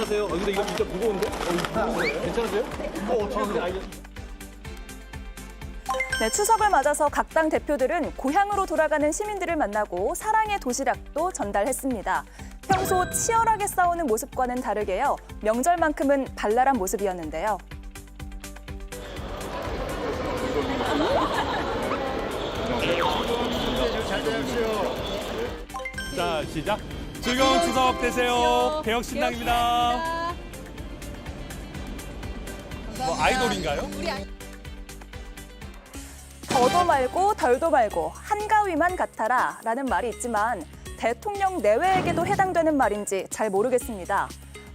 괜찮으세요? 근데 이거 진짜 무거운데? 괜찮으세요? 어떻게 알겠습니다. 네, 추석을 맞아서 각 당 대표들은 고향으로 돌아가는 시민들을 만나고 사랑의 도시락도 전달했습니다. 평소 치열하게 싸우는 모습과는 다르게요. 명절만큼은 발랄한 모습이었는데요. 자, 시작. 즐거운 추석 되세요. 개혁신당입니다. 뭐 아이돌인가요? 더도 말고 덜도 말고 한가위만 같아라 라는 말이 있지만 대통령 내외에게도 해당되는 말인지 잘 모르겠습니다.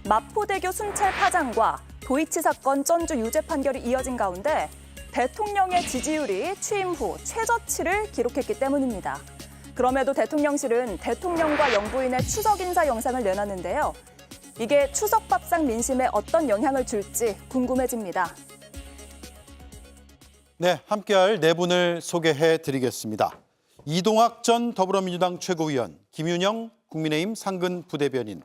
마포대교 순찰 파장과 도이치 사건 전주 유죄 판결이 이어진 가운데 대통령의 지지율이 취임 후 최저치를 기록했기 때문입니다. 그럼에도 대통령실은 대통령과 영부인의 추석 인사 영상을 내놨는데요. 이게 추석 밥상 민심에 어떤 영향을 줄지 궁금해집니다. 네, 함께할 네 분을 소개해드리겠습니다. 이동학 전 더불어민주당 최고위원, 김윤영 국민의힘 상근 부대변인,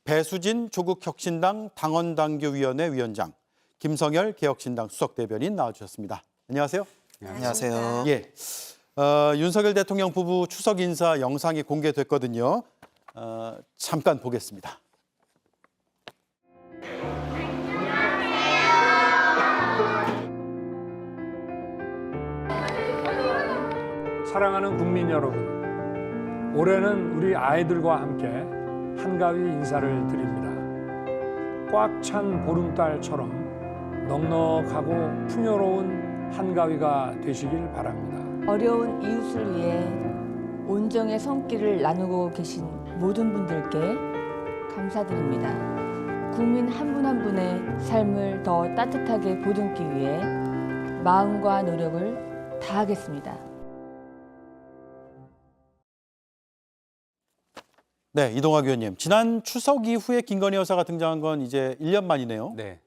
배수진 조국혁신당 당헌당규위원회 위원장, 김성열 개혁신당 수석대변인 나와주셨습니다. 안녕하세요. 안녕하세요. 예, 윤석열 대통령 부부 추석 인사 영상이 공개됐거든요. 잠깐 보겠습니다. 사랑하는 국민 여러분, 올해는 우리 아이들과 함께 한가위 인사를 드립니다. 꽉 찬 보름달처럼 넉넉하고 풍요로운 한가위가 되시길 바랍니다. 어려운 이웃을 위해 온정의 손길을 나누고 계신 모든 분들께 감사드립니다. 국민 한 분 한 분의 삶을 더 따뜻하게 보듬기 위해 마음과 노력을 다하겠습니다. 네, 이동학 의원님. 지난 추석 이후에 김건희 여사가 등장한 건 이제 1년 만이네요. 네.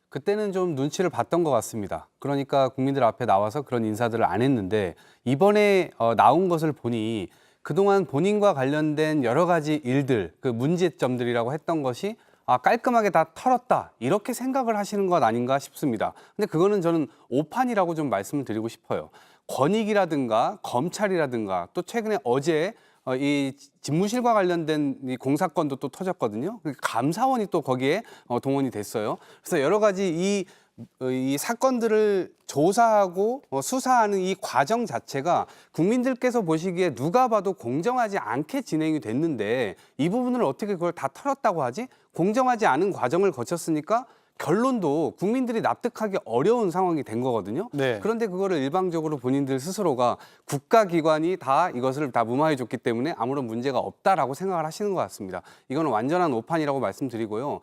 그때는 좀 눈치를 봤던 것 같습니다. 그러니까 국민들 앞에 나와서 그런 인사들을 안 했는데 이번에 나온 것을 보니 그동안 본인과 관련된 여러 가지 일들, 그 문제점들이라고 했던 것이 깔끔하게 다 털었다. 이렇게 생각을 하시는 것 아닌가 싶습니다. 근데 그거는 저는 오판이라고 좀 말씀을 드리고 싶어요. 권익이라든가 검찰이라든가 또 최근에 어제 이 집무실과 관련된 이 공사건도 또 터졌거든요. 감사원이 또 거기에 동원이 됐어요. 그래서 여러 가지 이 사건들을 조사하고 수사하는 이 과정 자체가 국민들께서 보시기에 누가 봐도 공정하지 않게 진행이 됐는데 이 부분을 어떻게 그걸 다 털었다고 하지? 공정하지 않은 과정을 거쳤으니까 결론도 국민들이 납득하기 어려운 상황이 된 거거든요. 네. 그런데 그거를 일방적으로 본인들 스스로가 국가기관이 다 이것을 다 무마해 줬기 때문에 아무런 문제가 없다라고 생각을 하시는 것 같습니다. 이거는 완전한 오판이라고 말씀드리고요.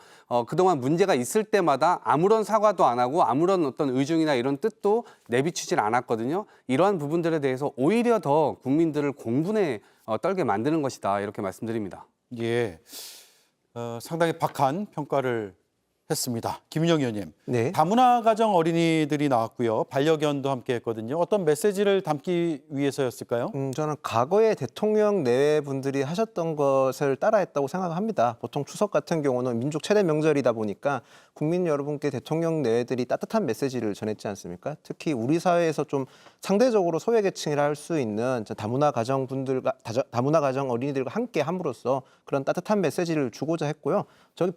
그동안 문제가 있을 때마다 아무런 사과도 안 하고 아무런 어떤 의중이나 이런 뜻도 내비치질 않았거든요. 이러한 부분들에 대해서 오히려 더 국민들을 공분에 떨게 만드는 것이다. 이렇게 말씀드립니다. 예, 상당히 박한 평가를 했습니다. 김윤영 의원님, 네. 다문화 가정 어린이들이 나왔고요. 반려견도 함께 했거든요. 어떤 메시지를 담기 위해서였을까요? 저는 과거에 대통령 내외 분들이 하셨던 것을 따라했다고 생각합니다. 보통 추석 같은 경우는 민족 최대 명절이다 보니까 국민 여러분께 대통령 내외들이 따뜻한 메시지를 전했지 않습니까? 특히 우리 사회에서 좀 상대적으로 소외계층이라 할 수 있는 다문화 가정 분들과 다문화 가정 어린이들과 함께 함으로써 그런 따뜻한 메시지를 주고자 했고요. 저기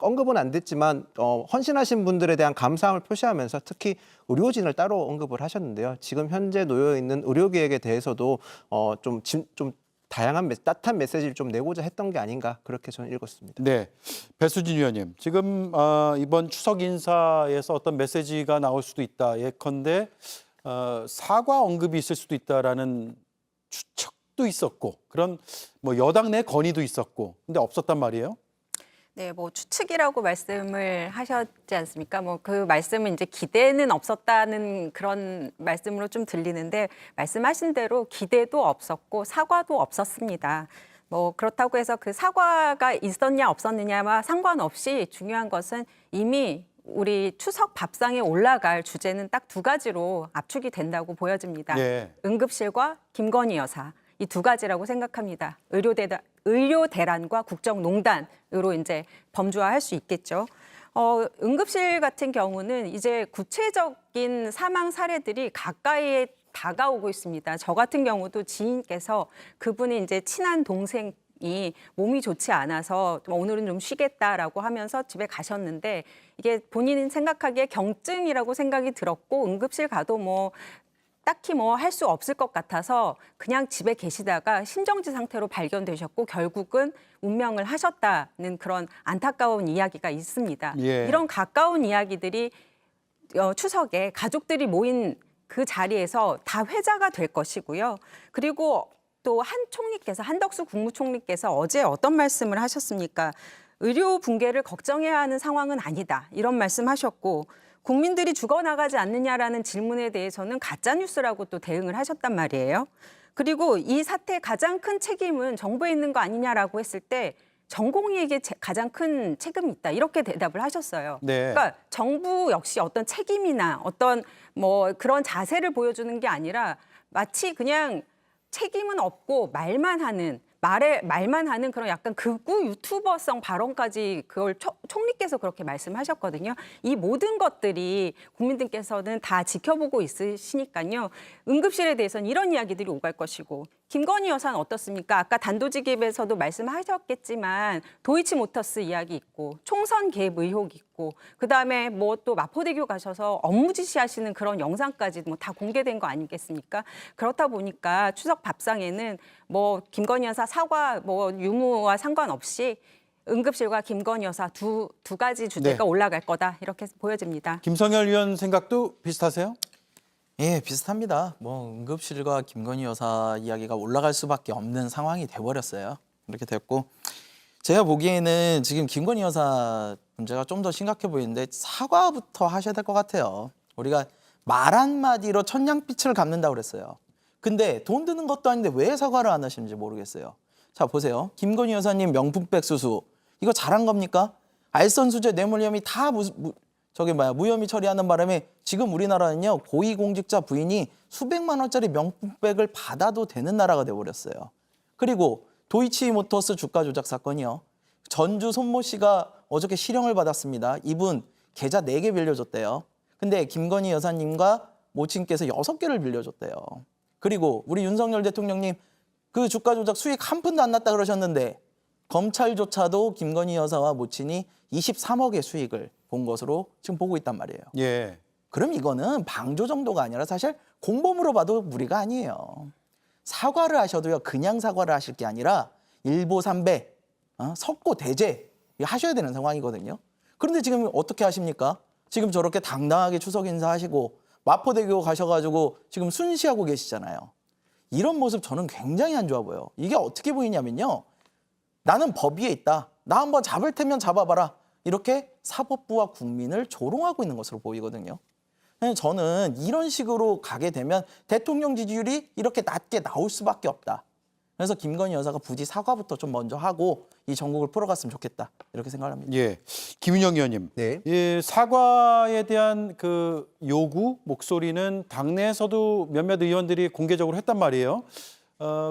언급은 안 됐지만 헌신하신 분들에 대한 감사함을 표시하면서 특히 의료진을 따로 언급을 하셨는데요. 지금 현재 놓여 있는 의료계획에 대해서도 좀 다양한 따뜻한 메시지를 좀 내고자 했던 게 아닌가 그렇게 저는 읽었습니다. 네, 배수진 의원님, 지금 이번 추석 인사에서 어떤 메시지가 나올 수도 있다. 예컨대 사과 언급이 있을 수도 있다라는 추측도 있었고 그런 뭐 여당 내 건의도 있었고 근데 없었단 말이에요. 네, 뭐 추측이라고 말씀을 하셨지 않습니까? 뭐 그 말씀은 이제 기대는 없었다는 그런 말씀으로 좀 들리는데 말씀하신 대로 기대도 없었고 사과도 없었습니다. 뭐 그렇다고 해서 그 사과가 있었냐 없었느냐와 상관없이 중요한 것은 이미 우리 추석 밥상에 올라갈 주제는 딱 두 가지로 압축이 된다고 보여집니다. 예. 응급실과 김건희 여사 이 두 가지라고 생각합니다. 의료대가 의료 대란과 국정농단으로 이제 범주화할 수 있겠죠. 응급실 같은 경우는 이제 구체적인 사망 사례들이 가까이에 다가오고 있습니다. 저 같은 경우도 지인께서 그분이 이제 친한 동생이 몸이 좋지 않아서 오늘은 좀 쉬겠다라고 하면서 집에 가셨는데 이게 본인 생각하기에 경증이라고 생각이 들었고 응급실 가도 뭐 딱히 뭐 할 수 없을 것 같아서 그냥 집에 계시다가 심정지 상태로 발견되셨고 결국은 운명을 하셨다는 그런 안타까운 이야기가 있습니다. 예. 이런 가까운 이야기들이 추석에 가족들이 모인 그 자리에서 다 회자가 될 것이고요. 그리고 또 한덕수 국무총리께서 어제 어떤 말씀을 하셨습니까? 의료 붕괴를 걱정해야 하는 상황은 아니다. 이런 말씀하셨고 국민들이 죽어나가지 않느냐라는 질문에 대해서는 가짜뉴스라고 또 대응을 하셨단 말이에요. 그리고 이 사태의 가장 큰 책임은 정부에 있는 거 아니냐라고 했을 때 전공의에게 가장 큰 책임이 있다. 이렇게 대답을 하셨어요. 네. 그러니까 정부 역시 어떤 책임이나 어떤 뭐 그런 자세를 보여주는 게 아니라 마치 그냥 책임은 없고 말만 하는 그런 약간 극우 유튜버성 발언까지 그걸 총리께서 그렇게 말씀하셨거든요. 이 모든 것들이 국민들께서는 다 지켜보고 있으시니까요. 응급실에 대해서는 이런 이야기들이 오갈 것이고 김건희 여사는 어떻습니까? 아까 단도직입에서도 말씀하셨겠지만 도이치모터스 이야기 있고 총선 개입 의혹 있고 그다음에 뭐 또 마포대교 가셔서 업무 지시하시는 그런 영상까지 뭐 다 공개된 거 아니겠습니까? 그렇다 보니까 추석 밥상에는 뭐 김건희 여사 사과 뭐 유무와 상관없이 응급실과 김건희 여사 두 가지 주제가 네. 올라갈 거다 이렇게 보여집니다. 김성열 의원 생각도 비슷하세요? 예, 비슷합니다. 뭐 응급실과 김건희 여사 이야기가 올라갈 수밖에 없는 상황이 돼버렸어요. 이렇게 됐고 제가 보기에는 지금 김건희 여사 문제가 좀 더 심각해 보이는데 사과부터 하셔야 될 것 같아요. 우리가 말 한마디로 천냥빛을 갚는다고 그랬어요. 근데 돈 드는 것도 아닌데 왜 사과를 안 하시는지 모르겠어요. 자, 보세요. 김건희 여사님 명품백 수수. 이거 잘한 겁니까? 알선수재 뇌물 혐의 다 무혐의 처리하는 바람에 지금 우리나라는요. 고위공직자 부인이 수백만 원짜리 명품백을 받아도 되는 나라가 돼버렸어요. 그리고 도이치모터스 주가 조작 사건이요. 전주 손모 씨가 어저께 실형을 받았습니다. 이분 계좌 4개 빌려줬대요. 근데 김건희 여사님과 모친께서 6개를 빌려줬대요. 그리고 우리 윤석열 대통령님 그 주가 조작 수익 한 푼도 안 났다 그러셨는데 검찰조차도 김건희 여사와 모친이 23억의 수익을 본 것으로 지금 보고 있단 말이에요. 예. 그럼 이거는 방조 정도가 아니라 사실 공범으로 봐도 무리가 아니에요. 사과를 하셔도요. 그냥 사과를 하실 게 아니라 일보삼배, 석고대죄 하셔야 되는 상황이거든요. 그런데 지금 어떻게 하십니까? 지금 저렇게 당당하게 추석 인사하시고 마포대교 가셔가지고 지금 순시하고 계시잖아요. 이런 모습 저는 굉장히 안 좋아 보여요. 이게 어떻게 보이냐면요. 나는 법 위에 있다. 나 한번 잡을 테면 잡아봐라. 이렇게 사법부와 국민을 조롱하고 있는 것으로 보이거든요. 저는 이런 식으로 가게 되면 대통령 지지율이 이렇게 낮게 나올 수밖에 없다. 그래서 김건희 여사가 부디 사과부터 좀 먼저 하고 이 전국을 풀어갔으면 좋겠다. 이렇게 생각합니다. 예. 김윤영 의원님. 네. 예, 사과에 대한 그 요구 목소리는 당내에서도 몇몇 의원들이 공개적으로 했단 말이에요.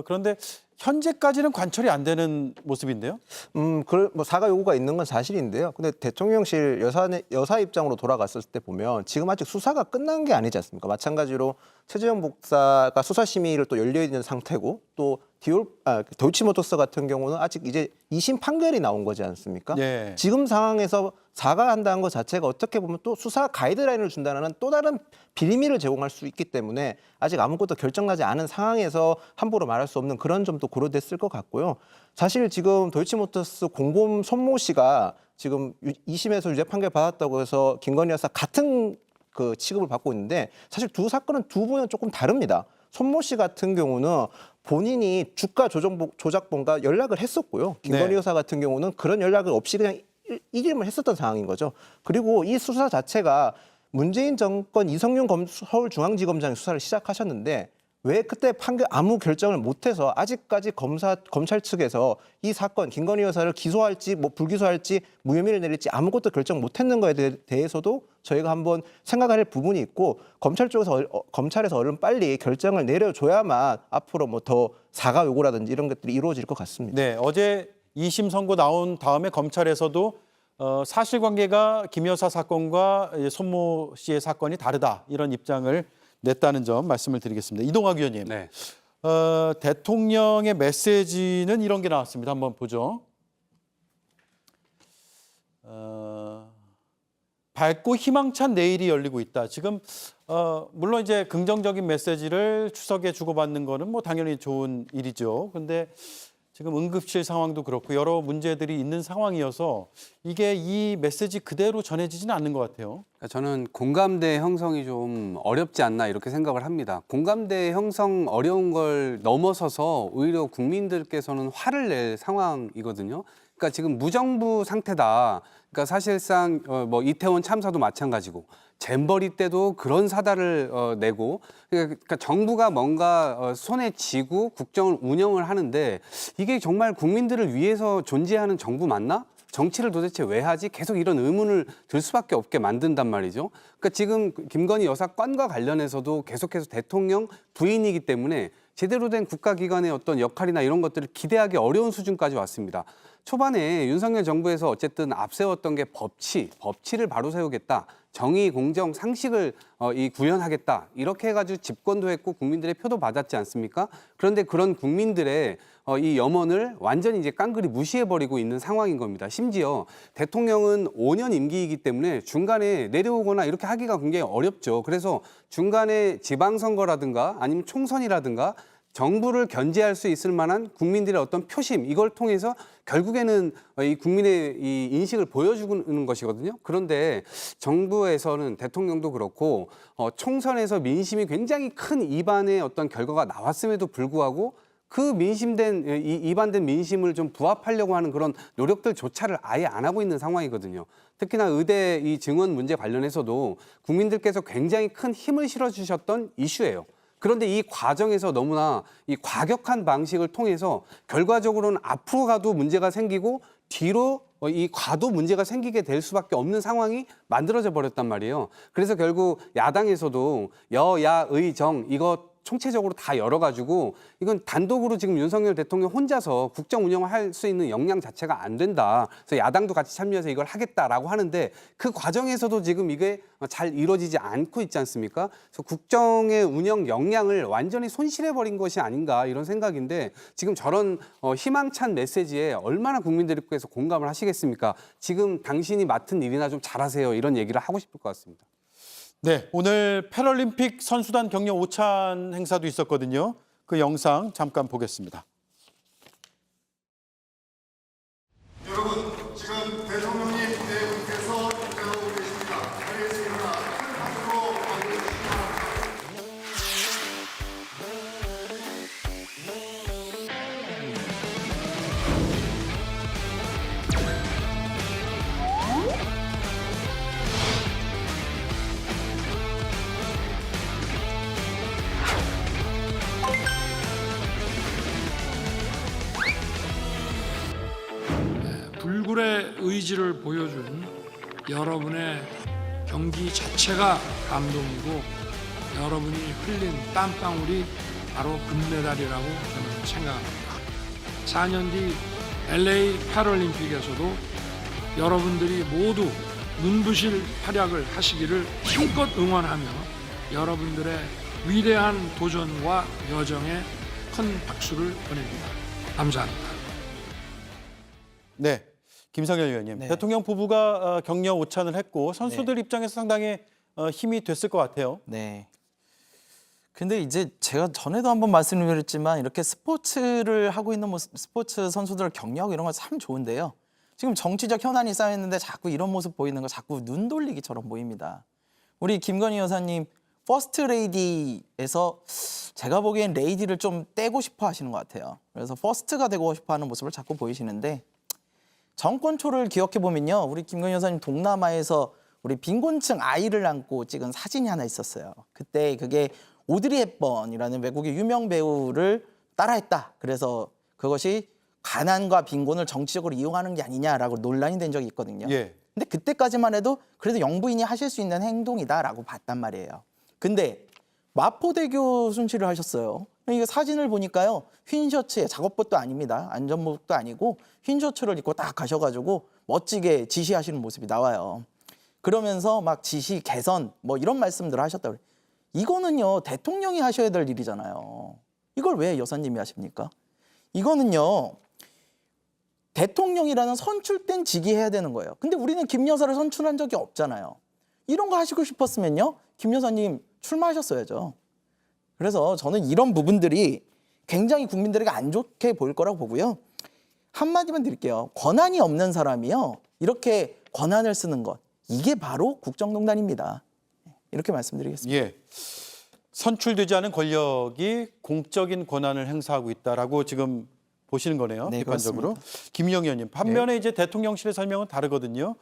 그런데 현재까지는 관철이 안 되는 모습인데요. 뭐 사과 요구가 있는 건 사실인데요. 근데 대통령실 여사 입장으로 돌아갔을 때 보면 지금 아직 수사가 끝난 게 아니지 않습니까? 마찬가지로 최재형 목사가 수사 심의를 또 열려 있는 상태고 또 도이치모터스 같은 경우는 아직 이제 2심 판결이 나온 거지 않습니까? 예. 지금 상황에서 사과한다는 것 자체가 어떻게 보면 또 수사 가이드라인을 준다는 또 다른 빌미를 제공할 수 있기 때문에 아직 아무것도 결정나지 않은 상황에서 함부로 말할 수 없는 그런 점도 고려됐을 것 같고요. 사실 지금 도이치모터스 공범 손모 씨가 지금 2심에서 유죄 판결 받았다고 해서 김건희 여사 같은 그 취급을 받고 있는데 사실 두 사건은 두 분은 조금 다릅니다. 손모 씨 같은 경우는 본인이 주가 조작범과 연락을 했었고요. 김건희 네. 여사 같은 경우는 그런 연락을 없이 그냥 일임을 했었던 상황인 거죠. 그리고 이 수사 자체가 문재인 정권 이성윤 서울중앙지검장이 수사를 시작하셨는데 왜 그때 아무 결정을 못해서 아직까지 검찰 측에서 이 사건 김건희 여사를 기소할지 뭐 불기소할지 무혐의를 내릴지 아무것도 결정 못했는 거에 대해서도 저희가 한번 생각할 부분이 있고 검찰에서 얼른 빨리 결정을 내려줘야만 앞으로 뭐 더 사과 요구라든지 이런 것들이 이루어질 것 같습니다. 네, 어제 2심 선고 나온 다음에 검찰에서도 사실관계가 김 여사 사건과 손모 씨의 사건이 다르다 이런 입장을 냈다는 점 말씀을 드리겠습니다. 이동학 위원님, 네. 대통령의 메시지는 이런 게 나왔습니다. 한번 보죠. 밝고 희망찬 내일이 열리고 있다. 지금 물론 이제 긍정적인 메시지를 추석에 주고받는 거는 뭐 당연히 좋은 일이죠. 근데 지금 응급실 상황도 그렇고 여러 문제들이 있는 상황이어서 이게 이 메시지 그대로 전해지지는 않는 것 같아요. 저는 공감대 형성이 좀 어렵지 않나 이렇게 생각을 합니다. 공감대 형성 어려운 걸 넘어서서 오히려 국민들께서는 화를 낼 상황이거든요. 그러니까 지금 무정부 상태다. 그러니까 사실상 뭐 이태원 참사도 마찬가지고 잼버리 때도 그런 사달을 내고 그러니까 정부가 뭔가 손에 쥐고 국정을 운영을 하는데 이게 정말 국민들을 위해서 존재하는 정부 맞나? 정치를 도대체 왜 하지? 계속 이런 의문을 들 수밖에 없게 만든단 말이죠. 그러니까 지금 김건희 여사 건과 관련해서도 계속해서 대통령 부인이기 때문에 제대로 된 국가기관의 어떤 역할이나 이런 것들을 기대하기 어려운 수준까지 왔습니다. 초반에 윤석열 정부에서 어쨌든 앞세웠던 게 법치를 바로 세우겠다. 정의, 공정, 상식을 구현하겠다. 이렇게 해가지고 집권도 했고 국민들의 표도 받았지 않습니까? 그런데 그런 국민들의 이 염원을 완전히 이제 깡그리 무시해버리고 있는 상황인 겁니다. 심지어 대통령은 5년 임기이기 때문에 중간에 내려오거나 이렇게 하기가 굉장히 어렵죠. 그래서 중간에 지방선거라든가 아니면 총선이라든가 정부를 견제할 수 있을 만한 국민들의 어떤 표심 이걸 통해서 결국에는 이 국민의 이 인식을 보여주는 것이거든요. 그런데 정부에서는 대통령도 그렇고 총선에서 민심이 굉장히 큰 이반의 어떤 결과가 나왔음에도 불구하고 그 이반된 민심을 좀 부합하려고 하는 그런 노력들조차를 아예 안 하고 있는 상황이거든요. 특히나 의대 이 증원 문제 관련해서도 국민들께서 굉장히 큰 힘을 실어주셨던 이슈예요. 그런데 이 과정에서 너무나 이 과격한 방식을 통해서 결과적으로는 앞으로 가도 문제가 생기고 뒤로 이 과도 문제가 생기게 될 수밖에 없는 상황이 만들어져 버렸단 말이에요. 그래서 결국 야당에서도 여야의정 이거 총체적으로 다 열어가지고 이건 단독으로 지금 윤석열 대통령 혼자서 국정 운영을 할 수 있는 역량 자체가 안 된다. 그래서 야당도 같이 참여해서 이걸 하겠다라고 하는데 그 과정에서도 지금 이게 잘 이루어지지 않고 있지 않습니까? 그래서 국정의 운영 역량을 완전히 손실해버린 것이 아닌가 이런 생각인데 지금 저런 희망찬 메시지에 얼마나 국민들께서 공감을 하시겠습니까? 지금 당신이 맡은 일이나 좀 잘하세요. 이런 얘기를 하고 싶을 것 같습니다. 네, 오늘 패럴림픽 선수단 격려 오찬 행사도 있었거든요. 그 영상 잠깐 보겠습니다. 여러분, 지금 대통령님 대분께서 입장하고 계십니다. 자리에서 일어나 큰 박수로 맞이해주시기 바랍니다. 불굴의 의지를 보여준 여러분의 경기 자체가 감동이고 여러분이 흘린 땀방울이 바로 금메달이라고 저는 생각합니다. 4년 뒤 LA 패럴림픽에서도 여러분들이 모두 눈부실 활약을 하시기를 힘껏 응원하며 여러분들의 위대한 도전과 여정에 큰 박수를 보냅니다. 감사합니다. 네, 김성열 의원님. 네. 대통령 부부가 격려 오찬을 했고 선수들 입장에서 상당히 힘이 됐을 것 같아요. 네. 근데 이제 제가 전에도 한번 말씀드렸지만 이렇게 스포츠를 하고 있는 스포츠 선수들을 격려하고 이런 거 참 좋은데요. 지금 정치적 현안이 쌓여있는데 자꾸 이런 모습 보이는 거 자꾸 눈 돌리기처럼 보입니다. 우리 김건희 여사님 퍼스트 레이디에서 제가 보기엔 레이디를 좀 떼고 싶어 하시는 것 같아요. 그래서 퍼스트가 되고 싶어 하는 모습을 자꾸 보이시는데 정권 초를 기억해 보면요. 우리 김건희 여사님 동남아에서 우리 빈곤층 아이를 안고 찍은 사진이 하나 있었어요. 그때 그게 오드리 헵번이라는 외국의 유명 배우를 따라했다. 그래서 그것이 가난과 빈곤을 정치적으로 이용하는 게 아니냐라고 논란이 된 적이 있거든요. 예. 근데 그때까지만 해도 그래도 영부인이 하실 수 있는 행동이다라고 봤단 말이에요. 근데 마포대교 순찰을 하셨어요. 이게 사진을 보니까요. 흰 셔츠에 작업복도 아닙니다. 안전복도 아니고 흰 셔츠를 입고 딱 가셔가지고 멋지게 지시하시는 모습이 나와요. 그러면서 막 지시 개선 뭐 이런 말씀들을 하셨다고. 이거는요. 대통령이 하셔야 될 일이잖아요. 이걸 왜 여사님이 하십니까? 이거는요. 대통령이라는 선출된 직위 해야 되는 거예요. 근데 우리는 김 여사를 선출한 적이 없잖아요. 이런 거 하시고 싶었으면요. 김 여사님 출마하셨어야죠. 그래서 저는 이런 부분들이 굉장히 국민들에게 안 좋게 보일 거라고 보고요. 한마디만 드릴게요. 권한이 없는 사람이요. 이렇게 권한을 쓰는 것. 이게 바로 국정농단입니다. 이렇게 말씀드리겠습니다. 예. 선출되지 않은 권력이 공적인 권한을 행사하고 있다라고 지금 보시는 거네요. 네, 비판적으로. 그렇습니다. 김영희 의원님. 반면에 이제 대통령실의 설명은 다르거든요.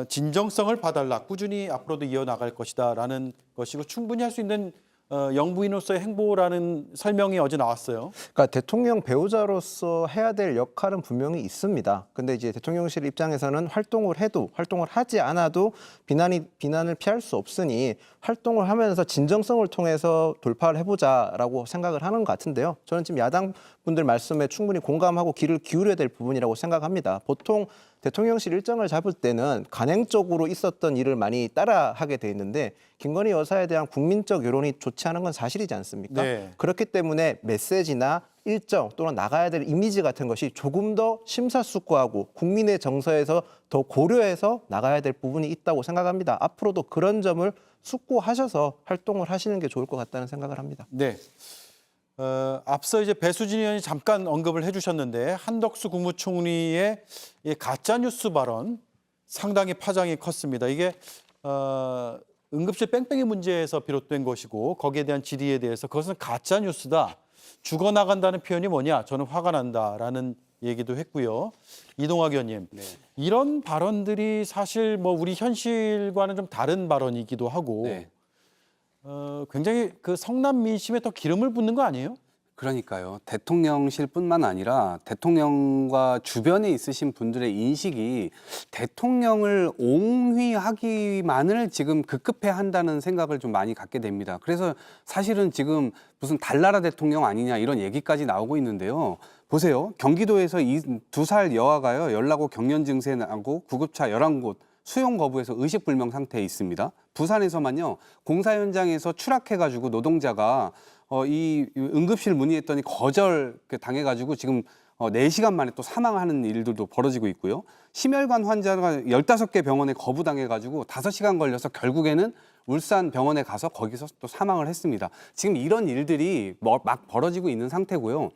진정성을 봐달라. 꾸준히 앞으로도 이어나갈 것이다라는 것이고 충분히 할 수 있는 영부인으로서의 행보라는 설명이 어제 나왔어요. 그러니까 대통령 배우자로서 해야 될 역할은 분명히 있습니다. 근데 이제 대통령실 입장에서는 활동을 해도 활동을 하지 않아도 비난을 피할 수 없으니 활동을 하면서 진정성을 통해서 돌파를 해보자라고 생각을 하는 것 같은데요. 저는 지금 야당 분들 말씀에 충분히 공감하고 귀를 기울여야 될 부분이라고 생각합니다. 보통 대통령실 일정을 잡을 때는 간행적으로 있었던 일을 많이 따라하게 돼 있는데 김건희 여사에 대한 국민적 여론이 좋지 않은 건 사실이지 않습니까? 네. 그렇기 때문에 메시지나 일정 또는 나가야 될 이미지 같은 것이 조금 더 심사숙고하고 국민의 정서에서 더 고려해서 나가야 될 부분이 있다고 생각합니다. 앞으로도 그런 점을 숙고하셔서 활동을 하시는 게 좋을 것 같다는 생각을 합니다. 네. 앞서 이제 배수진 의원이 잠깐 언급을 해주셨는데 한덕수 국무총리의 이 가짜 뉴스 발언 상당히 파장이 컸습니다. 이게 응급실 뺑뺑이 문제에서 비롯된 것이고 거기에 대한 질의에 대해서 그것은 가짜 뉴스다. 죽어나간다는 표현이 뭐냐? 저는 화가 난다라는 얘기도 했고요. 이동학 의원님, 네. 이런 발언들이 사실 뭐 우리 현실과는 좀 다른 발언이기도 하고. 네. 굉장히 그 성남 민심에 더 기름을 붓는 거 아니에요? 그러니까요. 대통령실뿐만 아니라 대통령과 주변에 있으신 분들의 인식이 대통령을 옹휘하기만을 지금 급급해 한다는 생각을 좀 많이 갖게 됩니다. 그래서 사실은 지금 무슨 달나라 대통령 아니냐 이런 얘기까지 나오고 있는데요. 보세요. 경기도에서 2살 여아가요. 열나고 경련 증세 나고 구급차 11곳 수용 거부해서 의식불명 상태에 있습니다. 부산에서만요. 공사 현장에서 추락해가지고 노동자가 이 응급실 문의했더니 거절 당해가지고 지금 4시간 만에 또 사망하는 일들도 벌어지고 있고요. 심혈관 환자가 15개 병원에 거부당해가지고 5시간 걸려서 결국에는 울산 병원에 가서 거기서 또 사망을 했습니다. 지금 이런 일들이 막 벌어지고 있는 상태고요.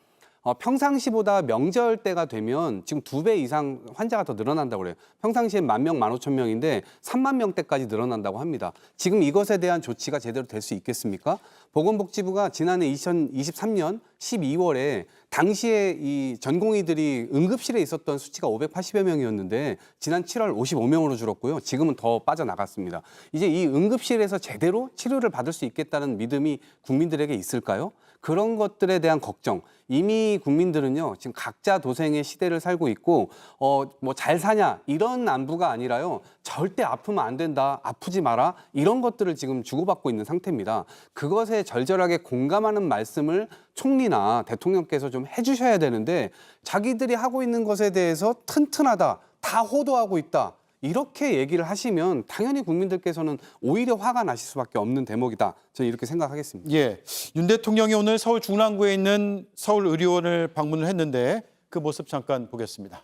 평상시보다 명절 때가 되면 지금 2배 이상 환자가 더 늘어난다고 그래요. 평상시엔 10,000명, 15,000명인데 3만 명대까지 늘어난다고 합니다. 지금 이것에 대한 조치가 제대로 될 수 있겠습니까? 보건복지부가 지난해 2023년 12월에 당시에 이 전공의들이 응급실에 있었던 수치가 580여 명이었는데 지난 7월 55명으로 줄었고요. 지금은 더 빠져나갔습니다. 이제 이 응급실에서 제대로 치료를 받을 수 있겠다는 믿음이 국민들에게 있을까요? 그런 것들에 대한 걱정. 이미 국민들은요, 지금 각자 도생의 시대를 살고 있고, 뭐 잘 사냐, 이런 안부가 아니라요, 절대 아프면 안 된다, 아프지 마라, 이런 것들을 지금 주고받고 있는 상태입니다. 그것에 절절하게 공감하는 말씀을 총리나 대통령께서 좀 해주셔야 되는데, 자기들이 하고 있는 것에 대해서 튼튼하다, 다 호도하고 있다, 이렇게 얘기를 하시면 당연히 국민들께서는 오히려 화가 나실 수밖에 없는 대목이다. 저는 이렇게 생각하겠습니다. 예, 윤 대통령이 오늘 서울 중랑구에 있는 서울의료원을 방문을 했는데 그 모습 잠깐 보겠습니다.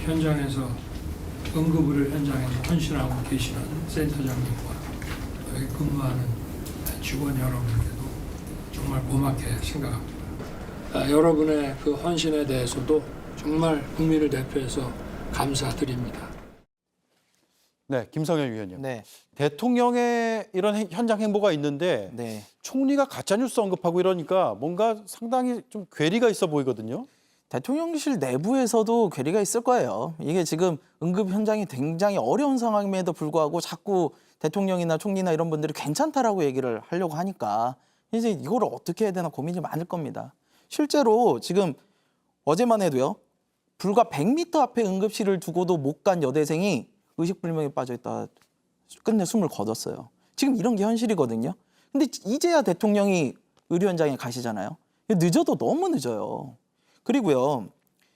현장에서 응급의료 현장에서 헌신하고 계시는 센터장님과 여기 근무하는 직원 여러분께도 정말 고맙게 생각합니다. 여러분의 그 헌신에 대해서도 정말 국민을 대표해서 감사드립니다. 네, 김성현 위원님. 네. 대통령의 이런 현장 행보가 있는데 네. 총리가 가짜뉴스 언급하고 이러니까 뭔가 상당히 좀 괴리가 있어 보이거든요. 대통령실 내부에서도 괴리가 있을 거예요. 이게 지금 응급 현장이 굉장히 어려운 상황임에도 불구하고 자꾸 대통령이나 총리나 이런 분들이 괜찮다라고 얘기를 하려고 하니까 이제 이거를 어떻게 해야 되나 고민이 많을 겁니다. 실제로 지금 어제만 해도요. 불과 100m 앞에 응급실을 두고도 못 간 여대생이 의식불명에 빠져있다 끝내 숨을 거뒀어요. 지금 이런 게 현실이거든요. 근데 이제야 대통령이 의료 현장에 가시잖아요. 늦어도 너무 늦어요. 그리고요.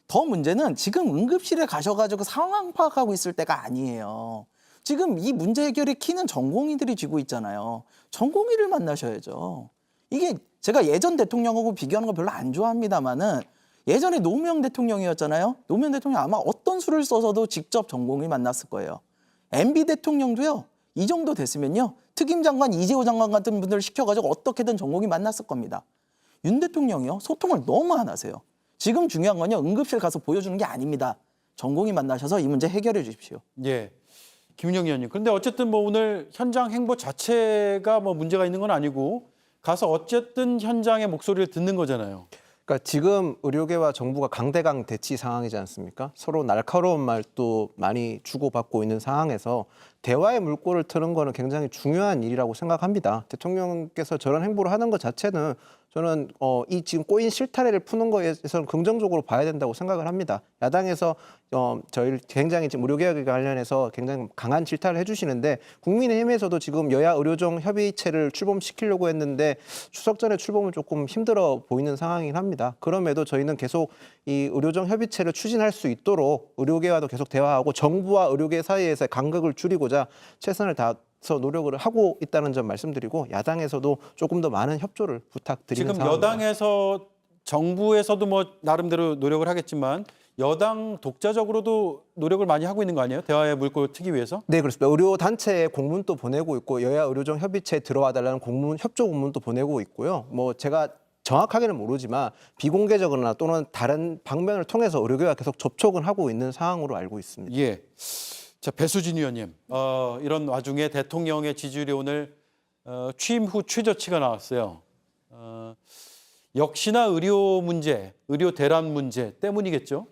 더 문제는 지금 응급실에 가셔가지고 상황 파악하고 있을 때가 아니에요. 지금 이 문제 해결의 키는 전공의들이 쥐고 있잖아요. 전공의를 만나셔야죠. 이게 제가 예전 대통령하고 비교하는 거 별로 안 좋아합니다만은 예전에 노무현 대통령이었잖아요. 노무현 대통령 아마 어떤 수를 써서도 직접 전공의 만났을 거예요. MB 대통령도요. 이 정도 됐으면요. 특임 장관 이재호 장관 같은 분들을 시켜가지고 어떻게든 전공의 만났을 겁니다. 윤 대통령이요. 소통을 너무 안 하세요. 지금 중요한 건요. 응급실 가서 보여주는 게 아닙니다. 전공의 만나셔서 이 문제 해결해 주십시오. 예. 김은영 의원님. 그런데 어쨌든 뭐 오늘 현장 행보 자체가 뭐 문제가 있는 건 아니고 가서 어쨌든 현장의 목소리를 듣는 거잖아요. 그러니까 지금 의료계와 정부가 강대강 대치 상황이지 않습니까? 서로 날카로운 말도 많이 주고받고 있는 상황에서 대화의 물꼬를 트는 거는 굉장히 중요한 일이라고 생각합니다. 대통령께서 저런 행보를 하는 것 자체는 저는 이 지금 꼬인 실타래를 푸는 거에서는 긍정적으로 봐야 된다고 생각을 합니다. 야당에서 저희를 굉장히 지금 의료개혁에 관련해서 굉장히 강한 질타를 해주시는데 국민의힘에서도 지금 여야 의료정 협의체를 출범시키려고 했는데 추석 전에 출범은 조금 힘들어 보이는 상황이긴 합니다. 그럼에도 저희는 계속 이 의료정 협의체를 추진할 수 있도록 의료계와도 계속 대화하고 정부와 의료계 사이에서의 간극을 줄이고자 최선을 다해서 노력을 하고 있다는 점 말씀드리고 야당에서도 조금 더 많은 협조를 부탁드리는 지금 상황입니다. 여당에서 정부에서도 뭐 나름대로 노력을 하겠지만 여당 독자적으로도 노력을 많이 하고 있는 거 아니에요? 대화의 물꼬를 트기 위해서? 네, 그렇습니다. 의료 단체에 공문도 보내고 있고 여야 의료정 협의체에 들어와 달라는 협조 공문도 보내고 있고요. 뭐 제가 정확하게는 모르지만 비공개적으로나 또는 다른 방면을 통해서 의료계와 계속 접촉은 하고 있는 상황으로 알고 있습니다. 예. 자, 배수진 의원님. 이런 와중에 대통령의 지지율이 오늘 취임 후 최저치가 나왔어요. 역시나 의료 문제, 의료 대란 문제 때문이겠죠?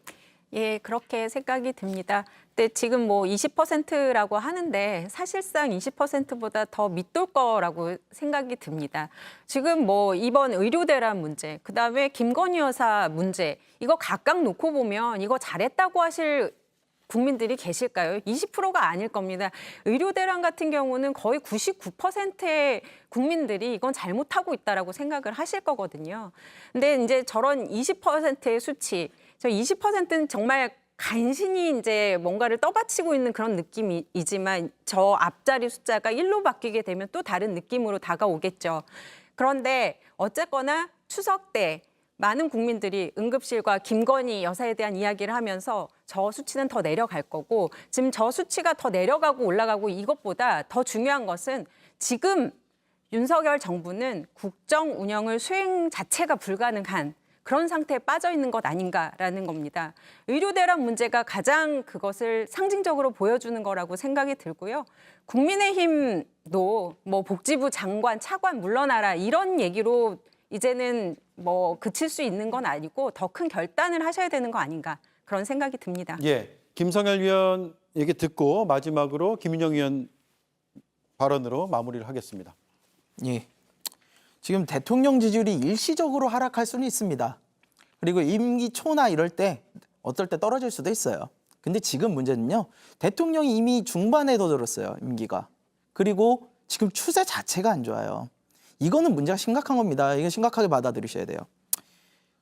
예, 그렇게 생각이 듭니다. 근데 지금 뭐 20%라고 하는데 사실상 20%보다 더 밑돌 거라고 생각이 듭니다. 지금 뭐 이번 의료 대란 문제, 그다음에 김건희 여사 문제, 이거 각각 놓고 보면 이거 잘했다고 하실 국민들이 계실까요? 20%가 아닐 겁니다. 의료 대란 같은 경우는 거의 99%의 국민들이 이건 잘못하고 있다라고 생각을 하실 거거든요. 근데 이제 저런 20%의 수치, 저 20%는 정말 간신히 이제 뭔가를 떠받치고 있는 그런 느낌이지만 저 앞자리 숫자가 1로 바뀌게 되면 또 다른 느낌으로 다가오겠죠. 그런데 어쨌거나 추석 때 많은 국민들이 응급실과 김건희 여사에 대한 이야기를 하면서 저 수치는 더 내려갈 거고 지금 저 수치가 더 내려가고 올라가고 이것보다 더 중요한 것은 지금 윤석열 정부는 국정 운영을 수행 자체가 불가능한 그런 상태에 빠져 있는 것 아닌가라는 겁니다. 의료 대란 문제가 가장 그것을 상징적으로 보여주는 거라고 생각이 들고요. 국민의힘도 뭐 복지부 장관, 차관 물러나라 이런 얘기로 이제는 뭐 그칠 수 있는 건 아니고 더 큰 결단을 하셔야 되는 거 아닌가 그런 생각이 듭니다. 예, 김성열 위원 얘기 듣고 마지막으로 김은영 위원 발언으로 마무리를 하겠습니다. 예. 지금 대통령 지지율이 일시적으로 하락할 수는 있습니다. 그리고 임기 초나 이럴 때 어떨 때 떨어질 수도 있어요. 근데 지금 문제는요. 대통령이 이미 중반에 도달했어요. 임기가. 그리고 지금 추세 자체가 안 좋아요. 이거는 문제가 심각한 겁니다. 이거 심각하게 받아들이셔야 돼요.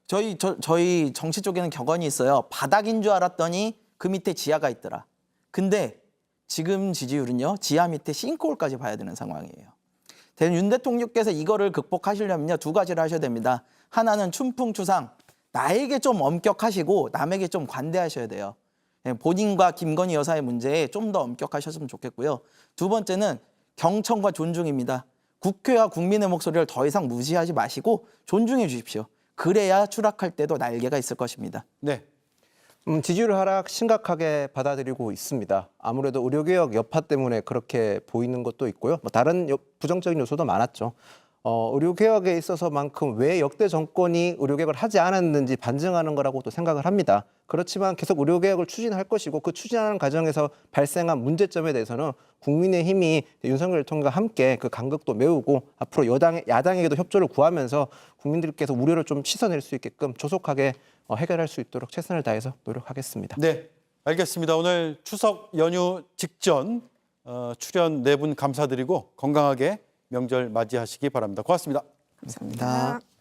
저희 정치 쪽에는 격언이 있어요. 바닥인 줄 알았더니 그 밑에 지하가 있더라. 근데 지금 지지율은요. 지하 밑에 싱크홀까지 봐야 되는 상황이에요. 윤 대통령께서 이거를 극복하시려면요. 두 가지를 하셔야 됩니다. 하나는 춘풍추상, 나에게 좀 엄격하시고 남에게 좀 관대하셔야 돼요. 본인과 김건희 여사의 문제에 좀 더 엄격하셨으면 좋겠고요. 두 번째는 경청과 존중입니다. 국회와 국민의 목소리를 더 이상 무시하지 마시고 존중해 주십시오. 그래야 추락할 때도 날개가 있을 것입니다. 네. 지지율 하락 심각하게 받아들이고 있습니다. 아무래도 의료개혁 여파 때문에 그렇게 보이는 것도 있고요. 뭐 다른 부정적인 요소도 많았죠. 의료개혁에 있어서만큼 왜 역대 정권이 의료개혁을 하지 않았는지 반증하는 거라고 또 생각을 합니다. 그렇지만 계속 의료개혁을 추진할 것이고 그 추진하는 과정에서 발생한 문제점에 대해서는 국민의힘이 윤석열 대통령과 함께 그 간극도 메우고 앞으로 야당에게도 협조를 구하면서 국민들께서 우려를 좀 씻어낼 수 있게끔 조속하게 해결할 수 있도록 최선을 다해서 노력하겠습니다. 네, 알겠습니다. 오늘 추석 연휴 직전 출연 4분 감사드리고 건강하게 명절 맞이하시기 바랍니다. 고맙습니다. 감사합니다.